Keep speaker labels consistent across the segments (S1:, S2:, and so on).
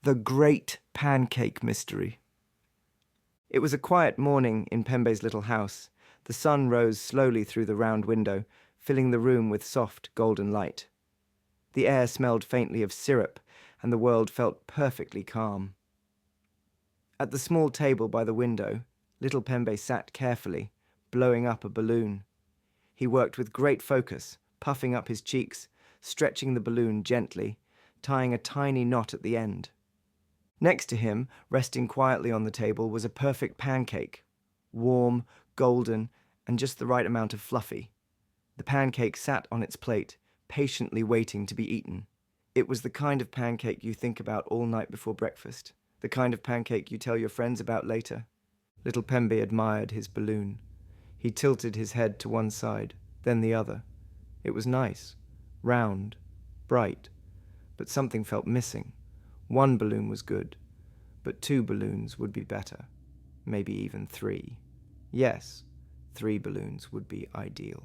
S1: The Great Pancake Mystery. It was a quiet morning in Pembe's little house. The sun rose slowly through the round window, filling the room with soft golden light. The air smelled faintly of syrup, and the world felt perfectly calm. At the small table by the window, little Pembe sat carefully, blowing up a balloon. He worked with great focus, puffing up his cheeks, stretching the balloon gently, tying a tiny knot at the end. Next to him, resting quietly on the table, was a perfect pancake, warm, golden, and just the right amount of fluffy. The pancake sat on its plate, patiently waiting to be eaten. It was the kind of pancake you think about all night before breakfast, the kind of pancake you tell your friends about later. Little Pembe admired his balloon. He tilted his head to one side, then the other. It was nice, round, bright, but something felt missing. One balloon was good, but 2 balloons would be better. Maybe even 3. Yes, 3 balloons would be ideal.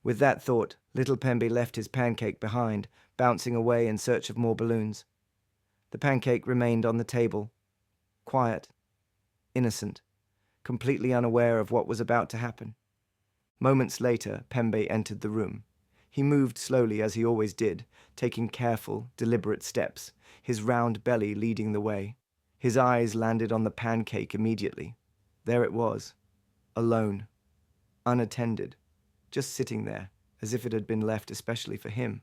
S1: With that thought, little Pembe left his pancake behind, bouncing away in search of more balloons. The pancake remained on the table, quiet, innocent, completely unaware of what was about to happen. Moments later, Pembe entered the room. He moved slowly as he always did, taking careful, deliberate steps, his round belly leading the way. His eyes landed on the pancake immediately. There it was, alone, unattended, just sitting there, as if it had been left especially for him.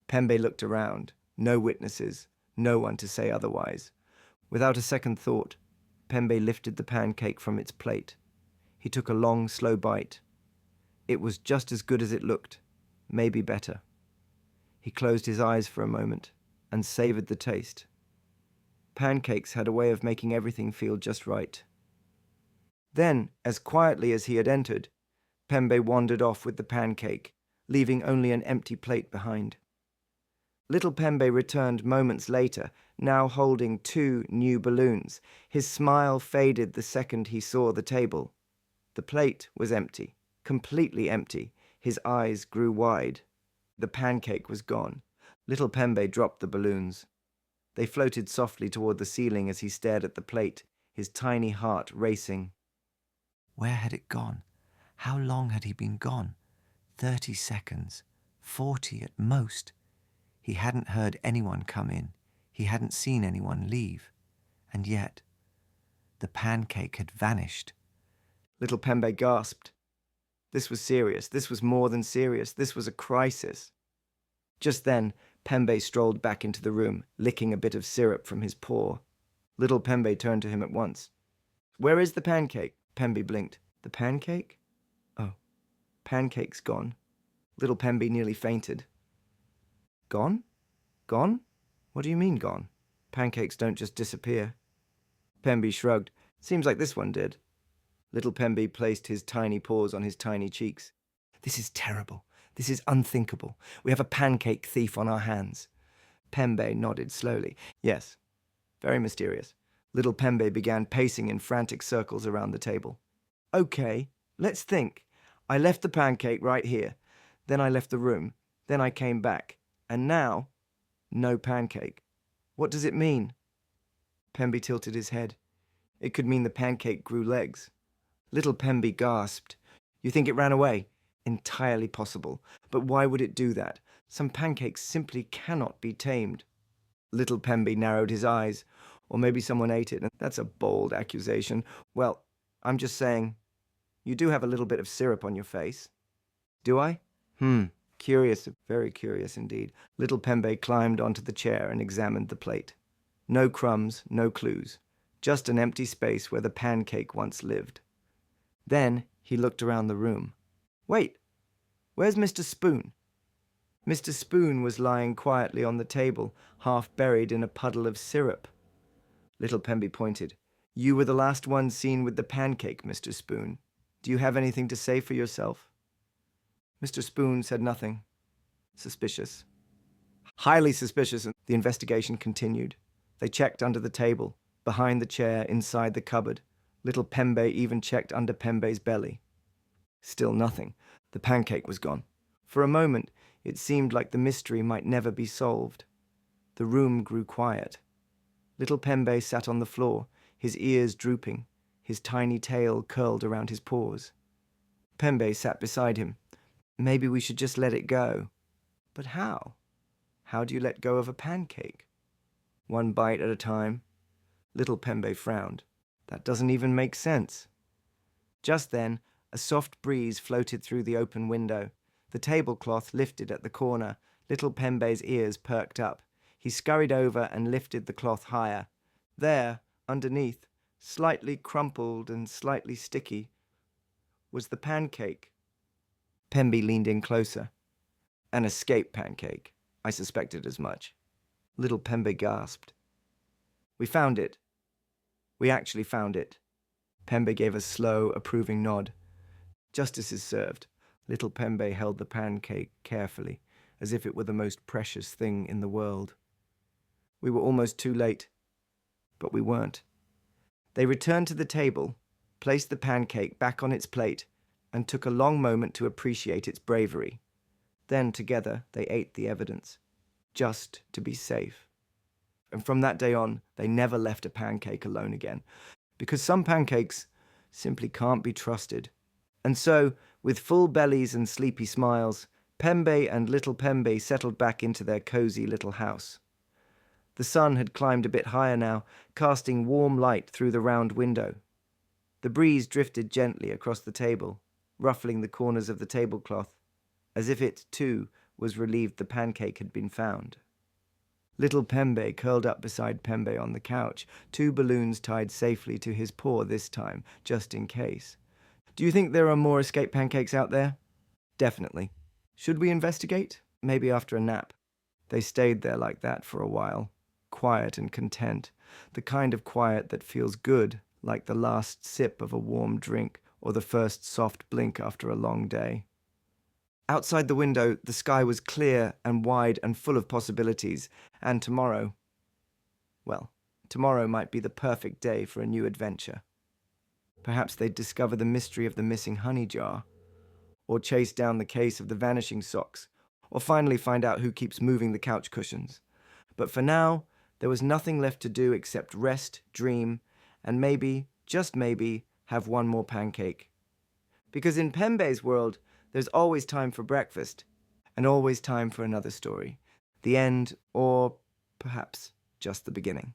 S1: Pembe looked around, no witnesses, no one to say otherwise. Without a second thought, Pembe lifted the pancake from its plate. He took a long, slow bite. It was just as good as it looked, maybe better. He closed his eyes for a moment and savored the taste. Pancakes had a way of making everything feel just right. Then, as quietly as he had entered, Pembe wandered off with the pancake, leaving only an empty plate behind. Little Pembe returned moments later, now holding 2 new balloons. His smile faded the second he saw the table. The plate was empty, completely empty. His eyes grew wide. The pancake was gone. Little Pembe dropped the balloons. They floated softly toward the ceiling as he stared at the plate, his tiny heart racing.
S2: Where had it gone? How long had he been gone? 30 seconds, 40 at most. He hadn't heard anyone come in. He hadn't seen anyone leave. And yet, the pancake had vanished.
S1: Little Pembe gasped. This was serious. This was more than serious. This was a crisis. Just then, Pembe strolled back into the room, licking a bit of syrup from his paw. Little Pembe turned to him at once. "Where is the pancake?" Pembe blinked. "The pancake? Oh, pancake's gone." Little Pembe nearly fainted. "Gone? Gone? What do you mean gone? Pancakes don't just disappear." Pembe shrugged. "Seems like this one did." Little Pembe placed his tiny paws on his tiny cheeks. "This is terrible. This is unthinkable. We have a pancake thief on our hands." Pembe nodded slowly. "Yes, very mysterious." Little Pembe began pacing in frantic circles around the table. "Okay, let's think. I left the pancake right here. Then I left the room. Then I came back. And now, no pancake. What does it mean?" Pembe tilted his head. It could mean the pancake grew legs. Little Pembe gasped. "You think it ran away?" "Entirely possible. But why would it do that? Some pancakes simply cannot be tamed." Little Pembe narrowed his eyes. "Or maybe someone ate it, and that's a bold accusation." "Well, I'm just saying, you do have a little bit of syrup on your face." "Do I? Curious, very curious indeed." Little Pembe climbed onto the chair and examined the plate. No crumbs, no clues. Just an empty space where the pancake once lived. Then he looked around the room. "Wait, where's Mr. Spoon?" Mr. Spoon was lying quietly on the table, half buried in a puddle of syrup. Little Pembe pointed. "You were the last one seen with the pancake, Mr. Spoon. Do you have anything to say for yourself?" Mr. Spoon said nothing. Suspicious. Highly suspicious. The investigation continued. They checked under the table, behind the chair, inside the cupboard. Little Pembe even checked under Pembe's belly. Still nothing. The pancake was gone. For a moment, it seemed like the mystery might never be solved. The room grew quiet. Little Pembe sat on the floor, his ears drooping, his tiny tail curled around his paws. Pembe sat beside him. Maybe we should just let it go. But how? How do you let go of a pancake? One bite at a time. Little Pembe frowned. That doesn't even make sense. Just then, a soft breeze floated through the open window. The tablecloth lifted at the corner. Little Pembe's ears perked up. He scurried over and lifted the cloth higher. There, underneath, slightly crumpled and slightly sticky, was the pancake. Pembe leaned in closer. An escape pancake. I suspected as much. Little Pembe gasped. We found it. We actually found it. Pembe gave a slow, approving nod. Justice is served. Little Pembe held the pancake carefully, as if it were the most precious thing in the world. We were almost too late. But we weren't. They returned to the table, placed the pancake back on its plate, and took a long moment to appreciate its bravery. Then, together, they ate the evidence, just to be safe. And from that day on, they never left a pancake alone again, because some pancakes simply can't be trusted. And so, with full bellies and sleepy smiles, Pembe and Little Pembe settled back into their cozy little house. The sun had climbed a bit higher now, casting warm light through the round window. The breeze drifted gently across the table, ruffling the corners of the tablecloth, as if it, too, was relieved the pancake had been found. Little Pembe curled up beside Pembe on the couch, 2 balloons tied safely to his paw this time, just in case. Do you think there are more escape pancakes out there? Definitely. Should we investigate? Maybe after a nap. They stayed there like that for a while, quiet and content, the kind of quiet that feels good, like the last sip of a warm drink or the first soft blink after a long day. Outside the window, the sky was clear and wide and full of possibilities, and tomorrow might be the perfect day for a new adventure. Perhaps they'd discover the mystery of the missing honey jar, or chase down the case of the vanishing socks, or finally find out who keeps moving the couch cushions. But for now, there was nothing left to do except rest, dream, and maybe, just maybe, have one more pancake. Because in Pembe's world, there's always time for breakfast, and always time for another story. The end, or perhaps just the beginning.